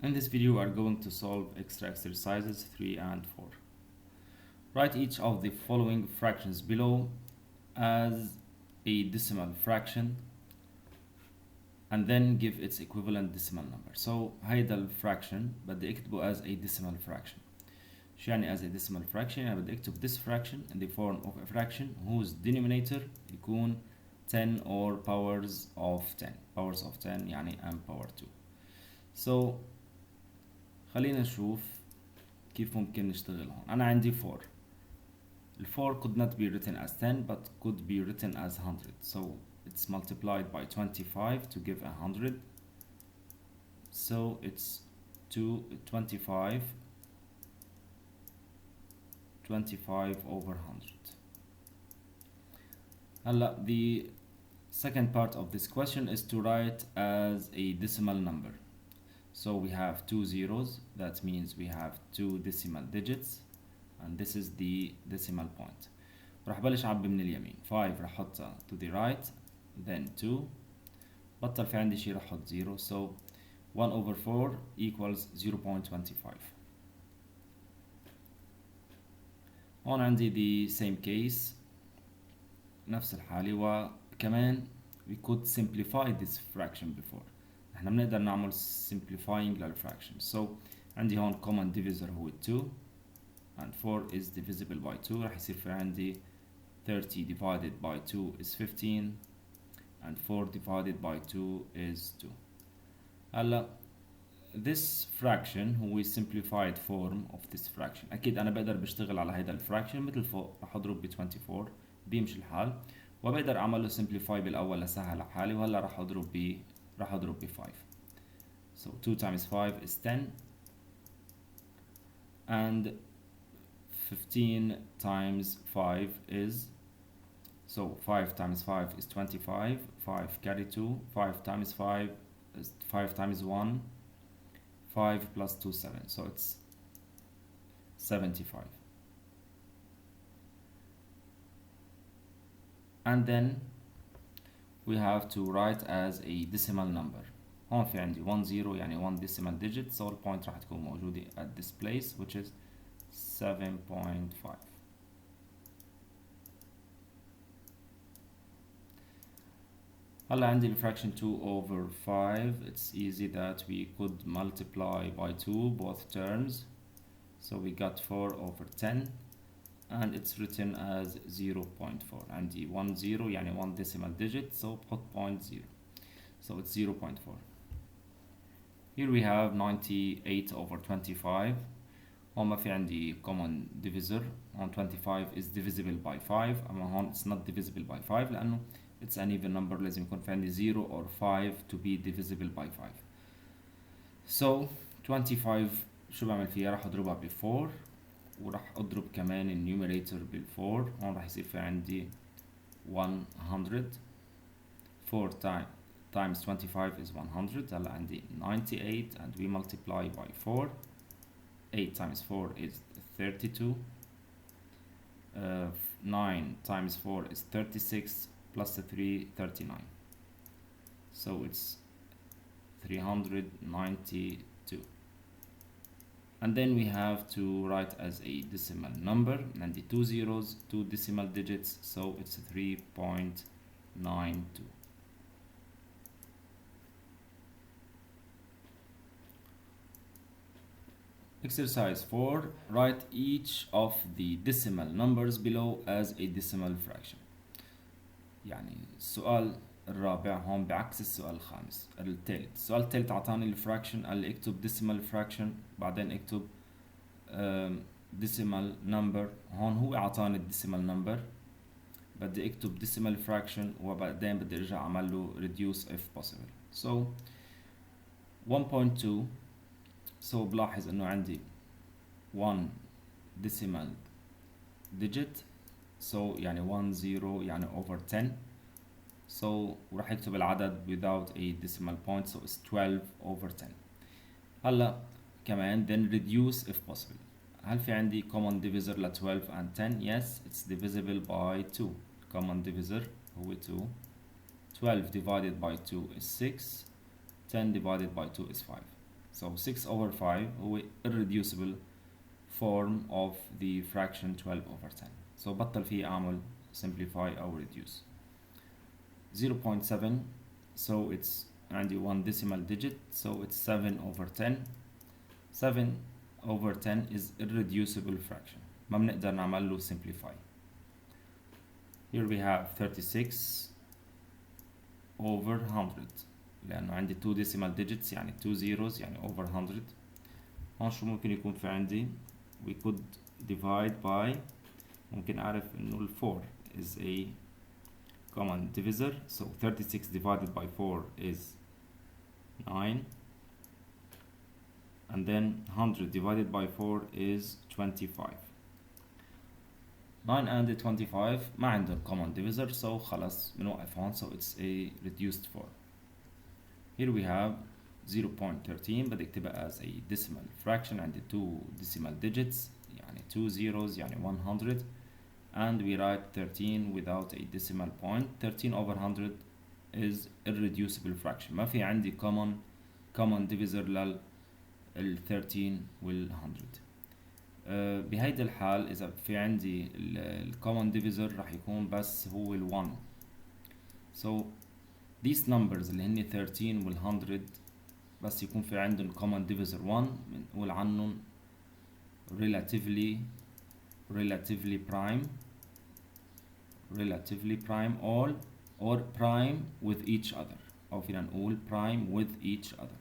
In this video, we are going to solve extra exercises 3 and 4. Write each of the following fractions below as a decimal fraction and then give its equivalent decimal number. So هيدا الفراكشن بدي اكتبه as a decimal fraction. شو يعني as a decimal fraction؟ يعني بدي اكتب this fraction in the form of a fraction whose denominator يكون 10 or powers of 10. Powers of 10 يعني m power 2. So خلينا نشوف كيف ممكن نشتغل هون. أنا عندي 4. ال 4 could not be written as 10 but could be written as 100. So it's multiplied by 25 to give 100. So it's 25 over 100. هلا the second part of this question is to write as a decimal number. So we have 2 zeros, that means we have 2 decimal digits, and this is the decimal point. راح بلش أعبي من اليمين. 5 راح أحطها to the right, then 2. بطل في عندي شي راح أحط 0, so 1 over 4 equals 0.25. هون عندي the same case, نفس الحالة, وكمان we could simplify this fraction before. احنا بنقدر نعمل simplifying للفراكشن. So عندي هون common divisor هو 2 and 4 is divisible by 2. راح يصير في عندي 30 divided by 2 is 15 and 4 divided by 2 is 2. هلا this fraction هو simplified form of this fraction. أكيد أنا بقدر بشتغل على هيدا الفراكشن مثل فوق. راح أضرب ب 24 بيمشي الحال, وبقدر أعمل له simplify بالأول لسهل حالي, وهلا راح أضرب ب 5. So 2 times 5 is 10 and 15 times 5 is, so 5 times 5 is 25, 5 carry 2, 5 times 5 is 5 times 1, 5 plus 2 7, so it's 75. And then we have to write as a decimal number. هون في عندي 1 0 يعني 1 decimal digit, so the point راح تكون موجودة at this place which is 7.5. هلا عندي the fraction 2 over 5. It's easy that we could multiply by 2 both terms, so we got 4 over 10 and it's written as 0.4. عندي 1 0 يعني 1 decimal digit, so put 0.0, so it's 0.4. Here we have 98 over 25. هون ما في عندي common divisor. هون 25 is divisible by 5, أما هون it's not divisible by 5 لأنه it's an even number, لازم يكون في عندي 0 or 5 to be divisible by 5. So 25 شو بعمل فيها؟ راح أضربها ب 4 وراح أضرب كمان النيوميريتور بال 4. هون راح يصير في عندي 100. 4 times 25 is 100. هلا عندي 98 and we multiply by 4. 8 times 4 is 32. 9 times 4 is 36 plus 3 39. So it's 392. And then we have to write as a decimal number, and the 2 zeros, 2 decimal digits, so it's 3.92. Exercise 4. Write each of the decimal numbers below as a decimal fraction. يعني السؤال الرابع هون بعكس السؤال الخامس. الثالث، السؤال الثالث أعطاني الفراكشن، قال لي اكتب decimal fraction بعدين اكتب decimal number. هون هو أعطاني decimal number, بدي اكتب decimal fraction وبعدين بدي ارجع اعمل له reduce if possible. So 1.2. so بلاحظ انه عندي 1 decimal digit, so يعني 1 0 يعني over 10, so وراح يكتب العدد without a decimal point, so it's 12 over 10. هلا كمان then reduce if possible. هل في عندي common divisor ل 12 and 10؟ yes, it's divisible by 2. common divisor هو 2. 12 divided by 2 is 6. 10 divided by 2 is 5. So 6 over 5 هو irreducible form of the fraction 12 over 10. So بطل فيه أعمل simplify أو reduce. 0.7, so it's عندي 1 decimal digit, so it's 7 over 10. 7 over 10 is irreducible fraction. ما بنقدر نعمل له simplify. Here we have 36 over 100 لأنه عندي 2 decimal digits يعني 2 zeros يعني over 100. هون شو ممكن يكون في عندي؟ we could divide by ممكن أعرف إنه ال 4 is a common divisor, so 36 divided by 4 is 9, and then 100 divided by 4 is 25. 9 and 25 ما عندهم common divisor, so خلاص بنوقف هون, so it's a reduced form. Here we have 0.13 بدي اكتبها as a decimal fraction, عندي 2 decimal digits يعني 2 zeros يعني 100, and we write 13 without a decimal point. 13 over 100 is irreducible fraction. ما في عندي common divisor لل 13 وال 100. بهيدا الحال إذا في عندي ال common divisor راح يكون بس هو ال 1. So these numbers اللي هن 13 وال 100 بس يكون في عندهم common divisor 1 بنقول عنهم relatively prime or prime with each other, أو فينا نقول prime with each other.